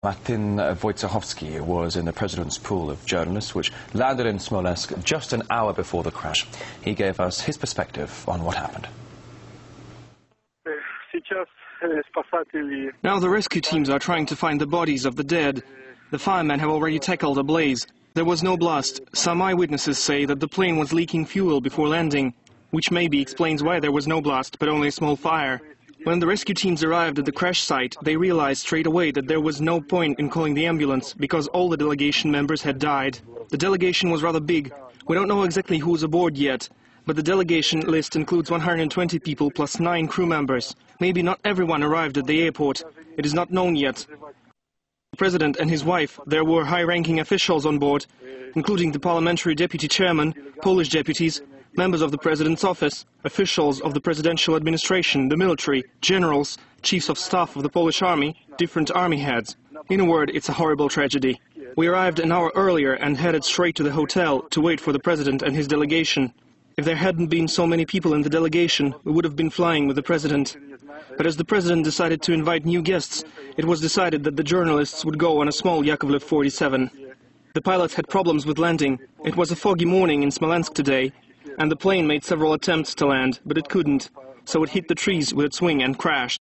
Marcin Wojciechowski was in the president's pool of journalists, which landed in Smolensk just an hour before the crash. He gave us his perspective on what happened. Now the rescue teams are trying to find the bodies of the dead. The firemen have already tackled a blaze. There was no blast. Some eyewitnesses say that the plane was leaking fuel before landing, which maybe explains why there was no blast, but only a small fire. When the rescue teams arrived at the crash site, they realized straight away that there was no point in calling the ambulance, because all the delegation members had died. The delegation was rather big. We don't know exactly who's aboard yet, but the delegation list includes 120 people plus 9 crew members. Maybe not everyone arrived at the airport. It is not known yet. The president and his wife, there were high-ranking officials on board, including the parliamentary deputy chairman, Polish deputies, members of the president's office, officials of the presidential administration, the military, generals, chiefs of staff of the Polish army, different army heads. In a word, it's a horrible tragedy. We arrived an hour earlier and headed straight to the hotel to wait for the president and his delegation. If there hadn't been so many people in the delegation, we would have been flying with the president. But as the president decided to invite new guests, it was decided that the journalists would go on a small Yakovlev 47. The pilots had problems with landing. It was a foggy morning in Smolensk today, and the plane made several attempts to land, but it couldn't, so it hit the trees with its wing and crashed.